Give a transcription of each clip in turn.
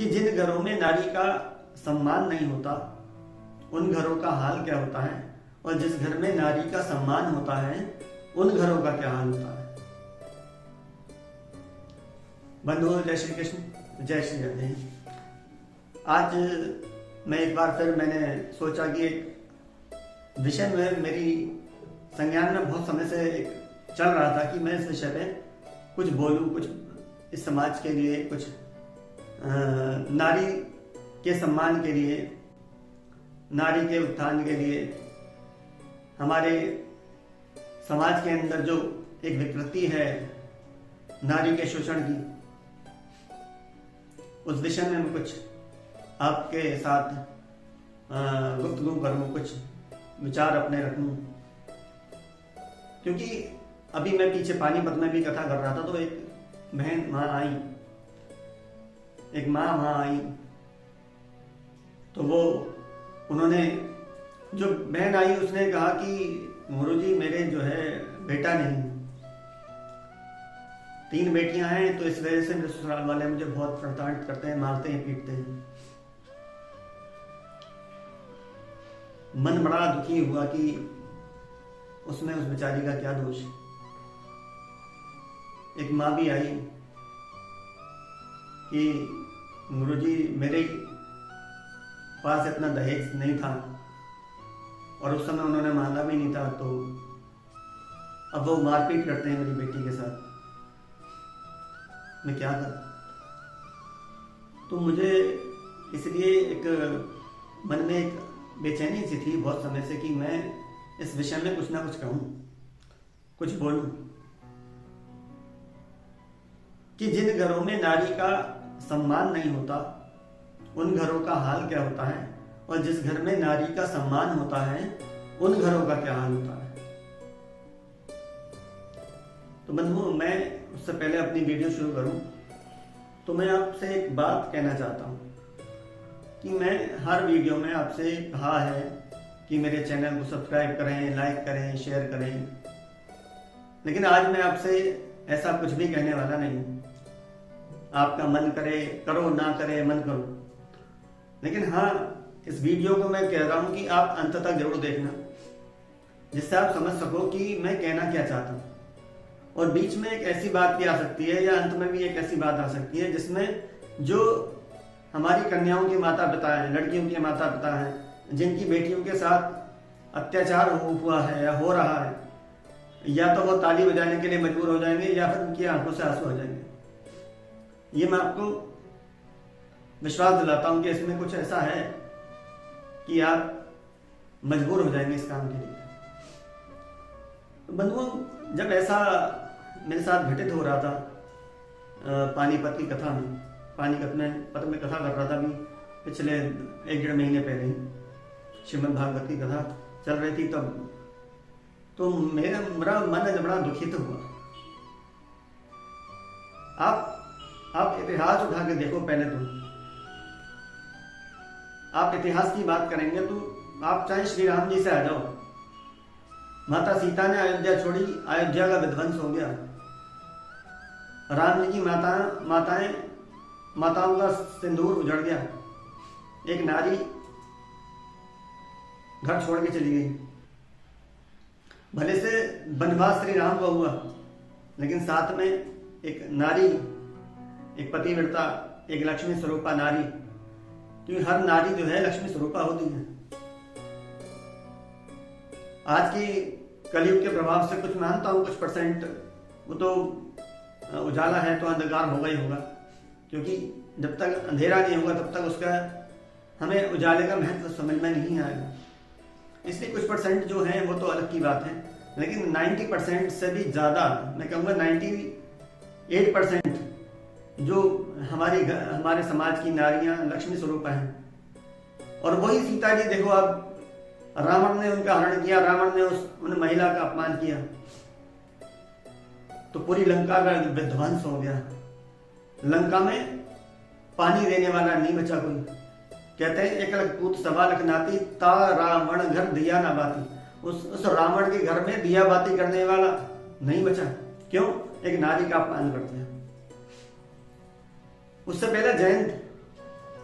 कि जिन घरों में नारी का सम्मान नहीं होता उन घरों का हाल क्या होता है, और जिस घर में नारी का सम्मान होता है उन घरों का क्या हाल होता है। बंधुओं, जय श्री कृष्ण, जय श्री राधे। आज मैं एक बार फिर मैंने सोचा कि एक विषय में मेरी संज्ञान में बहुत समय से एक चल रहा था कि मैं इस विषय पे कुछ बोलूं, कुछ इस समाज के लिए, कुछ नारी के सम्मान के लिए, नारी के उत्थान के लिए, हमारे समाज के अंदर जो एक विकृति है नारी के शोषण की, उस विषय में मैं कुछ आपके साथ गुफ्तगू करूं, कुछ विचार अपने रखूं। क्योंकि अभी मैं पीछे पानीपत में भी कथा कर रहा था, तो एक बहन वहां आई, एक माँ वहां आई, तो वो उन्होंने, जो बहन आई उसने कहा कि गुरुजी मेरे जो है बेटा नहीं, 3 बेटियां हैं, तो इस वजह से मेरे ससुराल वाले मुझे बहुत प्रताड़ित करते हैं, मारते हैं, पीटते हैं। मन बड़ा दुखी हुआ कि उसमें उस बेचारी का क्या दोष। एक माँ भी आई कि गुरुजी मेरे पास इतना दहेज नहीं था और उस समय उन्होंने मांगा भी नहीं था, तो अब वो मारपीट करते हैं मेरी बेटी के साथ, मैं क्या करूं। तो मुझे इसलिए एक मन में एक बेचैनी सी थी बहुत समय से कि मैं इस विषय में कुछ ना कुछ कहूं, कुछ बोलूं, कि जिन घरों में नारी का सम्मान नहीं होता उन घरों का हाल क्या होता है, और जिस घर में नारी का सम्मान होता है उन घरों का क्या हाल होता है। तो बंधुओं, मैं उससे पहले अपनी वीडियो शुरू करूं तो मैं आपसे एक बात कहना चाहता हूं कि मैं हर वीडियो में आपसे कहा है कि मेरे चैनल को सब्सक्राइब करें, लाइक करें, शेयर करें, लेकिन आज मैं आपसे ऐसा कुछ भी कहने वाला नहीं। आपका मन करे करो, ना करे मन करो, लेकिन हाँ, इस वीडियो को मैं कह रहा हूं कि आप अंत तक जरूर देखना, जिससे आप समझ सको कि मैं कहना क्या चाहता हूं। और बीच में एक ऐसी बात भी आ सकती है, या अंत में भी एक ऐसी बात आ सकती है जिसमें जो हमारी कन्याओं के माता पिता हैं, लड़कियों के माता पिता हैं, जिनकी बेटियों के साथ अत्याचार हुआ है या हो रहा है, या तो वो ताली बजाने के लिए मजबूर हो जाएंगे या फिर उनकी आंखों से आंसू आ जाएंगे। ये मैं आपको विश्वास दिलाता हूं कि इसमें कुछ ऐसा है कि आप मजबूर हो जाएंगे इस काम के लिए। तो बंधुओं, जब ऐसा मेरे साथ घटित हो रहा था पानीपत की कथा में, पानीपत में कथा कर रहा था अभी पिछले 1-1.5 महीने पहले ही, श्रीमद् भागवत की कथा चल रही थी, तब तो मेरा मन बड़ा दुखित हुआ। आप इतिहास उठा के देखो पहले, तो आप इतिहास की बात करेंगे तो आप चाहे श्री राम जी से आ जाओ, माता सीता ने अयोध्या छोड़ी, अयोध्या का विध्वंस हो गया। राम जी की माताओं का सिंदूर उजड़ गया, एक नारी घर छोड़ के चली गई। भले से वनवास श्री राम को हुआ, लेकिन साथ में एक नारी, एक पतिव्रता, एक लक्ष्मी स्वरूपा नारी, क्योंकि हर नारी जो है लक्ष्मी स्वरूपा होती है। आज की कलयुग के प्रभाव से कुछ मानता हूं, कुछ परसेंट वो तो उजाला है तो अंधकार होगा ही होगा, क्योंकि जब तक अंधेरा नहीं होगा तब तक उसका हमें उजाले का महत्व समझ में नहीं आएगा। इसलिए कुछ परसेंट जो है वो तो अलग की बात है, लेकिन 90% से भी ज्यादा, मैं कहूँगा 98% जो हमारे समाज की नारियां लक्ष्मी स्वरूप हैं। और वही सीता जी देखो, आप रावण ने उनका हरण किया, रावण ने उन महिला का अपमान किया, तो पूरी लंका का विध्वंस हो गया। लंका में पानी देने वाला नहीं बचा कोई। कहते हैं एक लख पूत सवा लख नाती, ता रावण घर दिया ना बाती। उस रावण के घर में दिया बाती करने वाला नहीं बचा। क्यों? एक नारी का अपमान कर दिया। उससे पहले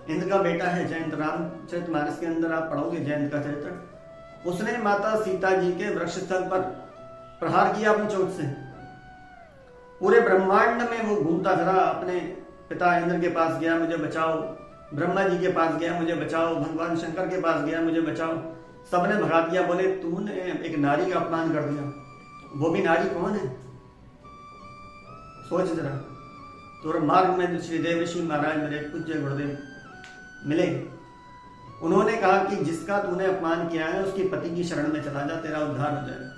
इंद्र का बेटा है जयंत, रामचरितमानस के अंदर आप पढ़ोगे जयंत का चरित्र। उसने माता सीता जी के वृक्ष स्थल पर प्रहार किया अपनी चोट से। पूरे ब्रह्मांड में वो घूमता फिरा, अपने पिता इंद्र के पास गया मुझे बचाओ, ब्रह्मा जी के पास गया मुझे बचाओ, भगवान शंकर के पास गया मुझे बचाओ, सबने भगा दिया। बोले तूने एक नारी का अपमान कर दिया। वो भी नारी कौन है सोच जरा। तो मार्ग में श्री देवेशी महाराज मेरे पूज्य गुरुदेव मिले। उन्होंने कहा कि जिसका तूने अपमान किया है उसकी पति की शरण में चला जा, तेरा उद्धार हो जाएगा।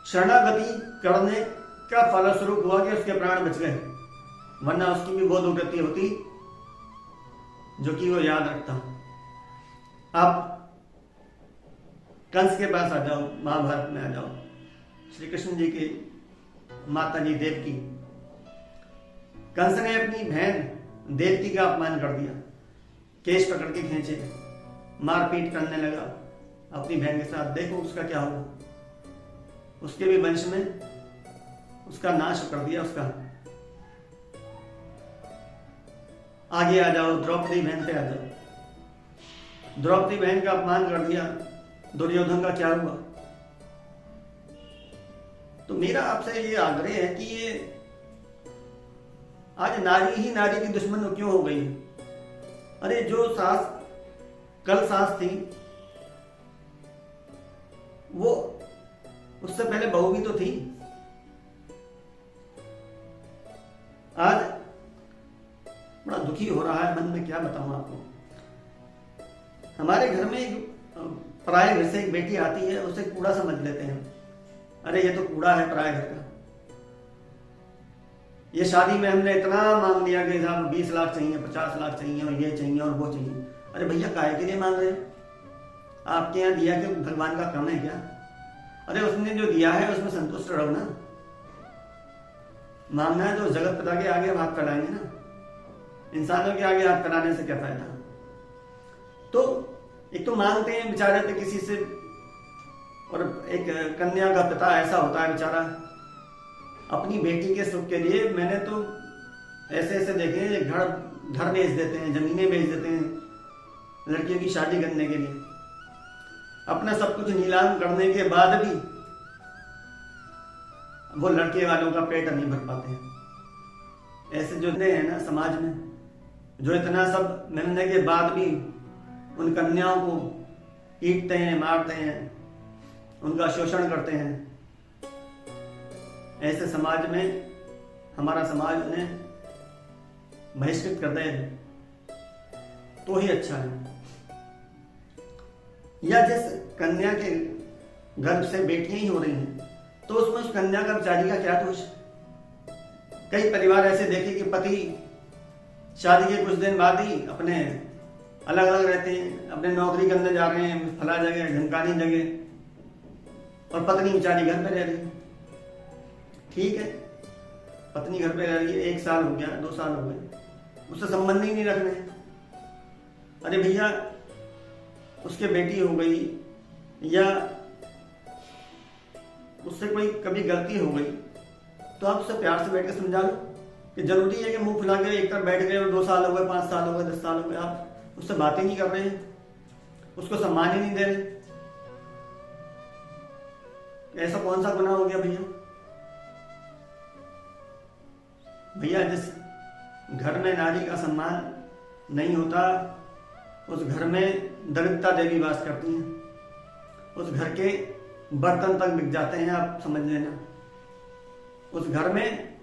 शरणागति करने का फलस्वरूप हुआ कि उसके प्राण बच गए, वरना उसकी भी वो दुर्गति होती जो कि वो याद रखता। आप कंस के पास आ जाओ, महाभारत में आ जाओ, श्री कृष्ण जी की माता जी देवकी। कंस ने अपनी बहन देवकी का अपमान कर दिया, केश पकड़ के खींचे, मारपीट करने लगा अपनी बहन के साथ। देखो उसका क्या हुआ, उसके भी वंश में उसका नाश कर दिया उसका। आगे आ जाओ, द्रौपदी बहन पे आ जाओ। द्रौपदी बहन का अपमान कर दिया, दुर्योधन का क्या हुआ। तो मेरा आपसे ये आग्रह है कि ये आज नारी ही नारी की दुश्मन क्यों हो गई। अरे जो सास कल सास थी वो उससे पहले बहू भी तो थी। आज बड़ा दुखी हो रहा है मन में, क्या बताऊं आपको। हमारे घर में पराये घर से एक बेटी आती है, उसे कूड़ा समझ लेते हैं। अरे ये तो कूड़ा है पराये घर का। ये शादी में हमने इतना मांग लिया कि साहब 20 लाख चाहिए, 50 लाख चाहिए, और ये चाहिए और वो चाहिए। अरे भैया काहे के लिए मांग रहे हो? आपके यहाँ दिया कि भगवान का कम है क्या? अरे उसने जो दिया है उसमें संतुष्ट रहो ना। मांगना है तो जगत पिता के आगे हाथ फैलाएंगे ना, इंसानों के आगे हाथ फैलाने से क्या फायदा। तो एक तो मांगते हैं बेचारे पे किसी से, और एक कन्या का पिता ऐसा होता है बेचारा अपनी बेटी के सुख के लिए। मैंने तो ऐसे ऐसे देखे हैं, घर बेच देते हैं, जमीनें बेच देते हैं लड़कियों की शादी करने के लिए। अपना सब कुछ नीलाम करने के बाद भी वो लड़के वालों का पेट नहीं भर पाते हैं। ऐसे जो हैं ना समाज में, जो इतना सब मिलने के बाद भी उन कन्याओं को पीटते हैं, मारते हैं, उनका शोषण करते हैं। ऐसे समाज में हमारा समाज उन्हें बहिष्कृत कर दे तो ही अच्छा है। या जिस कन्या के गर्भ से बेटियां ही हो रही हैं तो उसमें उस कन्या का बेचारी का क्या दोष। कई परिवार ऐसे देखे कि पति शादी के कुछ दिन बाद ही अपने अलग अलग रहते हैं, अपने नौकरी करने जा रहे हैं फला जगह ढमकानी जगह, और पत्नी बेचारी घर पे रह रही है। ठीक है, पत्नी घर पे रह रही है, 1 साल हो गया, 2 साल हो गए, उससे संबंध ही नहीं रखने। अरे भैया उसके बेटी हो गई या उससे कोई कभी गलती हो गई तो आप उससे प्यार से बैठ के समझा लो कि जरूरी है कि मुंह फुला के एक तरफ बैठ गए और 2 साल हो गए, 5 साल हो गए, 10 साल हो गए, आप उससे बातें नहीं कर रहे हैं, उसको सम्मान ही नहीं दे रहे। ऐसा कौन सा गुनाह हो गया भैया? भैया जिस घर में नारी का सम्मान नहीं होता उस घर में दरिद्रता देवी वास करती हैं। उस घर के बर्तन तक बिक जाते हैं, आप समझ लेना। उस घर में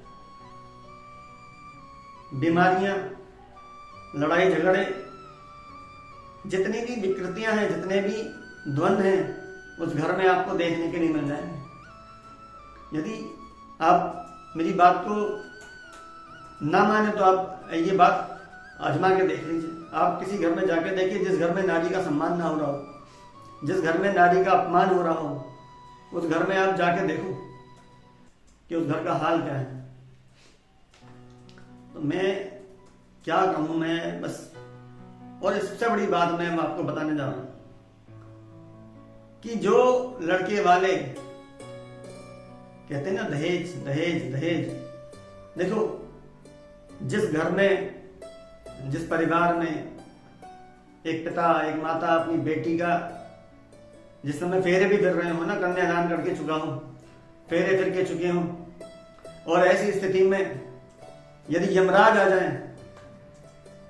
बीमारियां, लड़ाई झगड़े, जितनी भी विकृतियां हैं, जितने भी द्वंद्व हैं, उस घर में आपको देखने के लिए मिल जाएंगे। यदि आप मेरी बात को ना माने तो आप ये बात आजमा के देख लीजिए। आप किसी घर में जाके देखिए जिस घर में नारी का सम्मान ना हो रहा हो, जिस घर में नारी का अपमान हो रहा हो, उस घर में आप जाके देखो कि उस घर का हाल क्या है। तो मैं क्या कहूं, मैं बस, और सबसे बड़ी बात मैं आपको बताने जा रहा हूं कि जो लड़के वाले कहते हैं ना दहेज दहेज दहेज, देखो जिस घर में जिस परिवार में एक पिता एक माता अपनी बेटी का, जिस समय फेरे भी फिर रहे हो ना, कन्यादान करके चुका हूं, फेरे फिर के चुके हूं, और ऐसी स्थिति में यदि यमराज आ जाए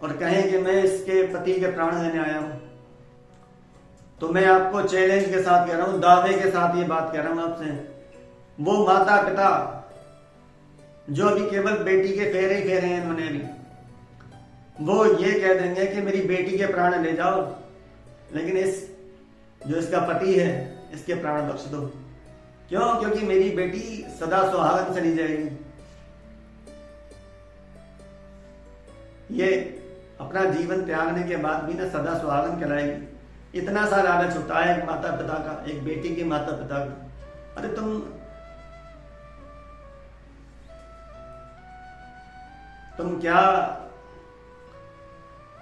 और कहें कि मैं इसके पति के प्राण लेने आया हूं, तो मैं आपको चैलेंज के साथ कह रहा हूं, दावे के साथ ये बात कह रहा हूं आपसे, वो माता पिता जो अभी केवल बेटी के फेरे ही फेरे हैं इन्होंने अभी, वो ये कह देंगे कि मेरी बेटी के प्राण ले जाओ, लेकिन जो इसका पति है इसके प्राण बख्श दो। क्यों? क्योंकि मेरी बेटी सदा सुहागन चली जाएगी। ये अपना जीवन त्यागने के बाद भी ना सदा सुहागन कहलाएगी। इतना सा लालच होता है एक माता पिता का, एक बेटी के माता पिता का। अरे तुम क्या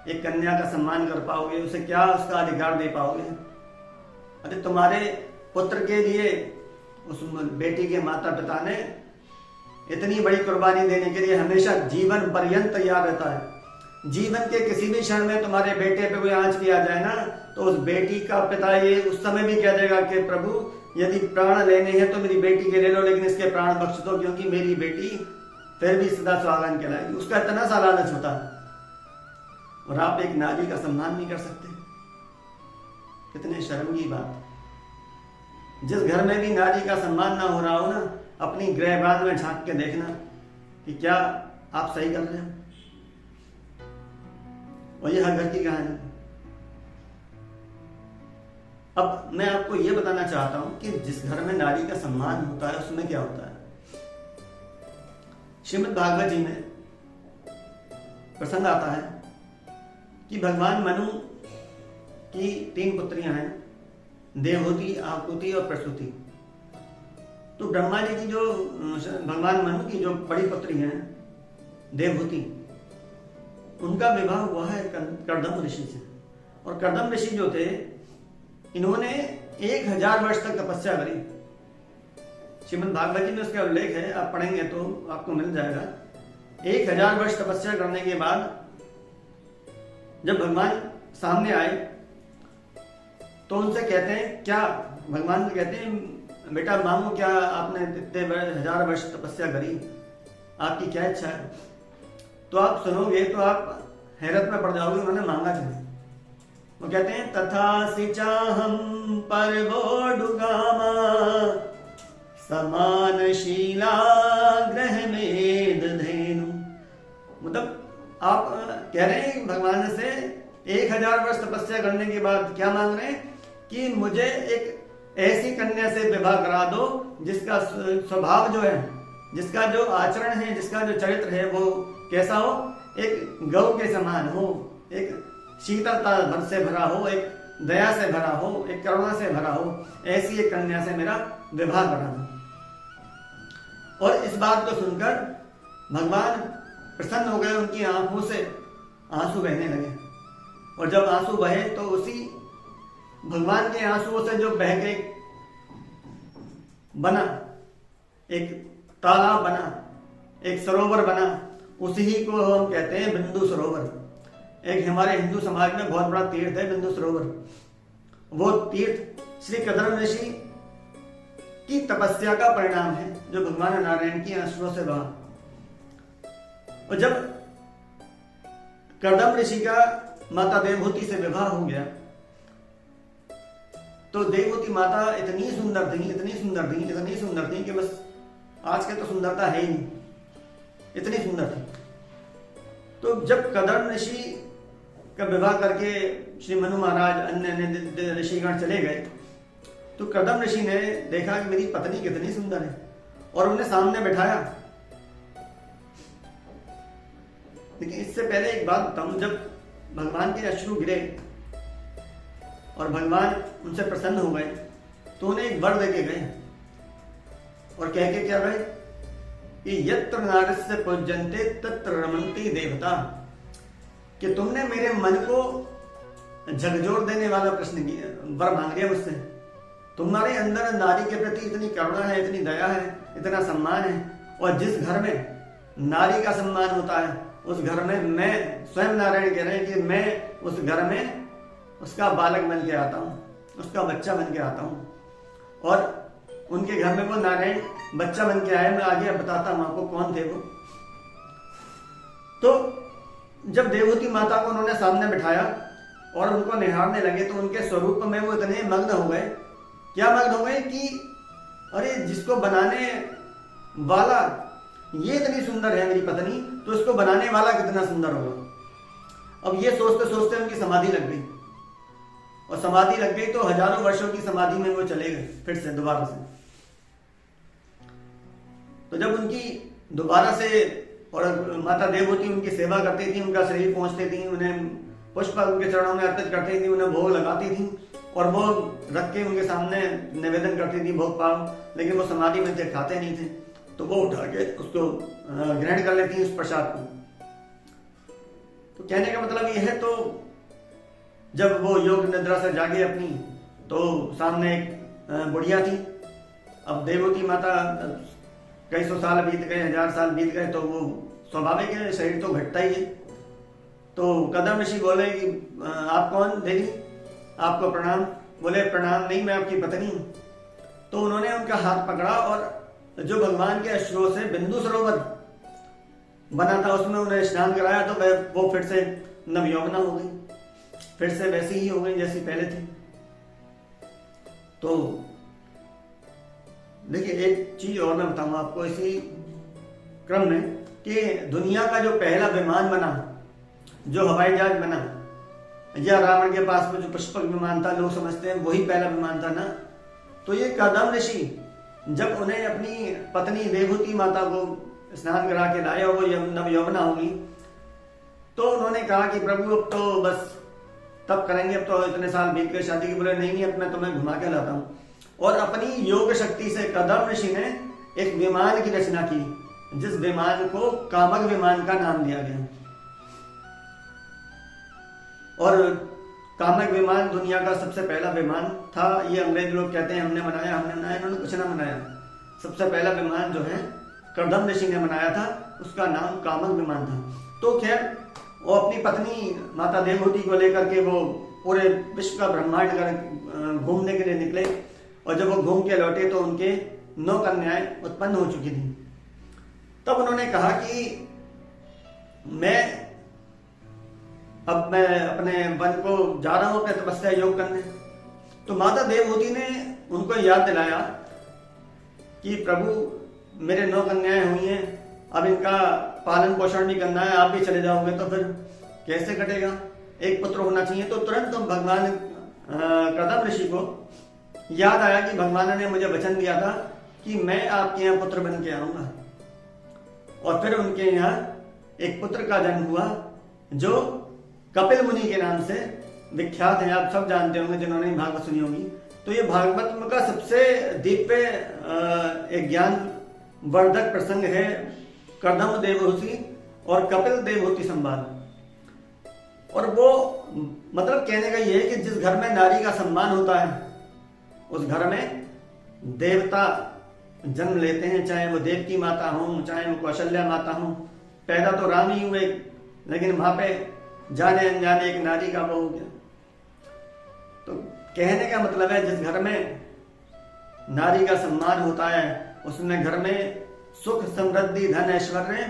एक कन्या का सम्मान कर पाओगे? उसे क्या उसका अधिकार दे पाओगे? अरे तुम्हारे पुत्र के लिए उस बेटी के माता पिता ने इतनी बड़ी कुर्बानी देने के लिए हमेशा जीवन पर्यंत तैयार रहता है। जीवन के किसी भी क्षण में तुम्हारे बेटे पे कोई आंच किया जाए ना, तो उस बेटी का पिता ये उस समय भी कह देगा कि प्रभु यदि प्राण लेने हैं तो मेरी बेटी के ले लो, लेकिन इसके प्राण बख्श दो, क्योंकि मेरी बेटी फिर भी सदा सुहागन कहलाएगी। उसका इतना सा लालच होता है, और आप एक नारी का सम्मान नहीं कर सकते। कितने शर्म की बात। जिस घर में भी नारी का सम्मान ना हो रहा हो ना, अपनी गृहबान में झांक के देखना कि क्या आप सही कर रहे हो। और यह घर की कहानी। अब मैं आपको यह बताना चाहता हूं कि जिस घर में नारी का सम्मान होता है उसमें क्या होता है। श्रीमद् भागवत जी में प्रसंग आता है कि भगवान मनु की 3 पुत्रियां हैं, देवहूति, आहुति और प्रसूति। तो ब्रह्मा जी की जो भगवान मनु की जो बड़ी पुत्री हैं देवहूति, उनका विवाह हुआ है कर्दम ऋषि से। और कर्दम ऋषि जो थे, इन्होंने 1000 वर्ष तक तपस्या करी। श्रीमद् भागवत जी में उसका उल्लेख है, आप पढ़ेंगे तो आपको मिल जाएगा। 1000 वर्ष तपस्या करने के बाद जब भगवान सामने आए तो उनसे कहते हैं, क्या भगवान कहते हैं बेटा मांगो, क्या आपने इतने 1000 वर्ष तपस्या करी, आपकी क्या इच्छा है? तो आप सुनोगे तो आप हैरत में पड़ जाओगे उन्होंने मांगा क्या। वो कहते हैं तथासि चाहम परवोडुगामा समानशीला ग्रहमेद धेनु। मतलब आप कह रहे हैं भगवान से 1000 वर्ष तपस्या करने के बाद क्या मांग रहे हैं कि मुझे एक ऐसी कन्या से विवाह करा दो जिसका स्वभाव जो है, जिसका जो आचरण है, जिसका जो चरित्र है वो कैसा हो, एक गौ के समान हो, एक शीतलता भर से भरा हो, एक दया से भरा हो, एक करुणा से भरा हो। ऐसी एक कन्या से मेरा विवाह करा दो। और इस बात को सुनकर भगवान प्रसन्न हो गए, उनकी आंखों से आंसू बहने लगे। और जब आंसू बहे तो उसी भगवान के आंसुओं से जो बह के बना, एक तालाब बना, एक सरोवर बना, उसी को हम कहते हैं बिंदु सरोवर। एक हमारे हिंदू समाज में बहुत बड़ा तीर्थ है बिंदु सरोवर। वो तीर्थ श्री कर्दम ऋषि की तपस्या का परिणाम है, जो भगवान नारायण की आंसुओं से बहा। और जब कर्दम ऋषि का माता देवहूति से विवाह हो गया तो देवहूति माता इतनी सुंदर थी, इतनी सुंदर थी, इतनी सुंदर थी कि बस आज के तो सुंदरता है ही नहीं, इतनी सुंदर थी। तो जब कर्दम ऋषि का विवाह करके श्री मनु महाराज अन्य ऋषिगण चले गए तो कर्दम ऋषि ने देखा कि मेरी पत्नी कितनी सुंदर है, और उन्हें सामने बैठाया। लेकिन इससे पहले एक बात बताऊं, जब भगवान के अश्रु गिरे और भगवान उनसे प्रसन्न हो गए तो उन्हें एक वर देके गए और कह के क्या गए कि यत्र नारस्य पूज्यन्ते तत्र रमन्ति देवता, कि तुमने मेरे मन को झकझोर देने वाला प्रश्न किया, वर मांग लिया मुझसे। तुम्हारे अंदर नारी के प्रति इतनी करुणा है, इतनी दया है, इतना सम्मान है, और जिस घर में नारी का सम्मान होता है, उस घर में मैं, स्वयं नारायण कह रहे हैं कि मैं उस घर में उसका बालक बन के आता हूँ, उसका बच्चा बन के आता हूँ। और उनके घर में वो नारायण बच्चा बन के आए। मैं आगे बताता हूँ आपको कौन थे वो। तो जब देवहूति माता को उन्होंने सामने बिठाया और उनको निहारने लगे तो उनके स्वरूप में वो इतने मग्न हो गए। क्या मग्न हो गए कि अरे जिसको बनाने वाला ये इतनी सुंदर है मेरी पत्नी, तो इसको बनाने वाला कितना सुंदर होगा। अब ये सोचते सोचते उनकी समाधि लग गई, और समाधि लग गई तो हजारों वर्षों की समाधि में वो चले गए फिर से दोबारा से। तो जब उनकी दोबारा से, और माता देवहूति उनकी सेवा करती थी, उनका शरीर पहुंचती थी, उन्हें पुष्प उनके चरणों में अर्पित करती थी, उन्हें भोग लगाती थी और वो रख के उनके सामने निवेदन करती थी भोग पाव, लेकिन वो समाधि में थे, खाते नहीं थे, तो वो उठा के उसको ग्रहण कर लेती उस प्रसाद को। तो कहने का मतलब ये है, तो जब वो योग निद्रा से जागे अपनी, तो सामने एक बुढ़िया थी। अब देवहूति माता, कई सौ साल बीत गए, 1000 साल बीत गए, तो वो स्वाभाविक है, शरीर तो घटता ही है। तो कदम ऋषि बोले कि आप कौन देवी, आपको प्रणाम। बोले प्रणाम नहीं, मैं आपकी पत्नी हूं। तो उन्होंने उनका हाथ पकड़ा और जो भगवान के अश्रों से बिंदु सरोवर बना था उसमें उन्हें स्नान कराया, तो वो फिर से नवयौवना हो गई, फिर से वैसी ही हो गई जैसी पहले थी। तो देखिए एक चीज और मैं बताऊंगा आपको इसी क्रम में, कि दुनिया का जो पहला विमान बना, जो हवाई जहाज बना, या रावण के पास में जो पुष्पक विमान था, लोग समझते हैं वही पहला विमान था ना। तो ये कदम ऋषि जब उन्हें अपनी पत्नी देवहूति माता को स्नान करा के लाए और वो नवयौवना होगी, तो उन्होंने कहा कि प्रभु अब तो बस तब करेंगे, अब तो इतने साल बीत गए शादी के। बोले नहीं, अब मैं तुम्हें घुमा के लाता हूँ। और अपनी योग शक्ति से कदम ऋषि ने एक विमान की रचना की, जिस विमान को कामक विमान का नाम दिया गया। और कामक विमान दुनिया का सबसे पहला विमान था। ये अंग्रेज लोग कहते हैं हमने बनाया, इन्होंने कुछ ना बनाया। सबसे पहला विमान जो है कदम ऋषि ने बनाया था, उसका नाम कामक विमान था। तो खैर वो अपनी पत्नी माता देवहूति को लेकर के वो पूरे विश्व का ब्रह्मांड कर घूमने के लिए निकले, और जब वो घूम के लौटे तो उनके 9 कन्याएं उत्पन्न हो चुकी थी। तब उन्होंने कहा कि अब मैं अपने वन को जा रहा हूं अपने तपस्या योग करने। तो माता देवहूति ने उनको याद दिलाया कि प्रभु मेरे 9 कन्याएं हुई हैं, अब इनका पालन पोषण भी करना है, आप भी चले जाओगे तो फिर कैसे कटेगा, एक पुत्र होना चाहिए। तो तुरंत भगवान कदम ऋषि को याद आया कि भगवान ने मुझे वचन दिया था कि मैं आपके यहाँ पुत्र बन के आऊंगा। और फिर उनके यहाँ एक पुत्र का जन्म हुआ जो कपिल मुनि के नाम से विख्यात है। आप सब जानते होंगे जिन्होंने भागवत सुनी होगी। तो ये भागवत का सबसे दिव्य एक ज्ञान वर्धक प्रसंग है कर्दम देवहूति और कपिल देवहूति संवाद। और वो मतलब कहने का ये है कि जिस घर में नारी का सम्मान होता है उस घर में देवता जन्म लेते हैं, चाहे वो देवकी माता हो, चाहे वो कौशल्या माता हो। पैदा तो राम ही हुए, लेकिन वहां पे जाने अनजाने एक नारी का वो हो गया। तो कहने का मतलब है जिस घर में नारी का सम्मान होता है उसमें घर में सुख समृद्धि धन ऐश्वर्य,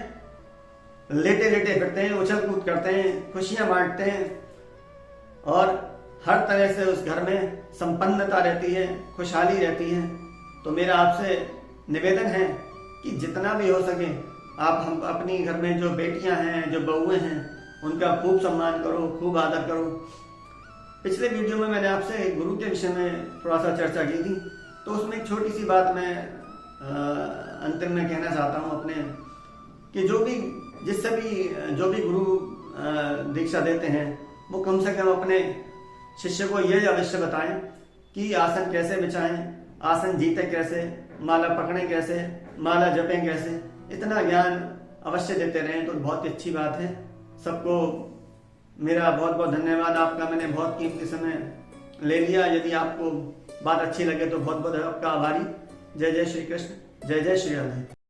लेटे लेटे फिरते हैं, उछल कूद करते हैं, खुशियां बांटते हैं, और हर तरह से उस घर में संपन्नता रहती है, खुशहाली रहती है। तो मेरा आपसे निवेदन है कि जितना भी हो सके आप हम अपनी घर में जो बेटियां हैं, जो बहुएं हैं, उनका खूब सम्मान करो, खूब आदर करो। पिछले वीडियो में मैंने आपसे गुरु के विषय में थोड़ा सा चर्चा की थी, तो उसमें एक छोटी सी बात मैं अंतिम में कहना चाहता हूँ अपने, कि जो भी गुरु दीक्षा देते हैं वो कम से कम अपने शिष्य को ये अवश्य बताएं कि आसन कैसे बिछाएं, आसन जीते कैसे, माला पकड़ें कैसे, माला जपें कैसे। इतना ज्ञान अवश्य देते रहें तो बहुत ही अच्छी बात है। सबको मेरा बहुत बहुत धन्यवाद। आपका मैंने बहुत कीमती समय ले लिया। यदि आपको बात अच्छी लगे तो बहुत बहुत आपका आभारी। जय जय श्री कृष्ण, जय जय श्री राधे।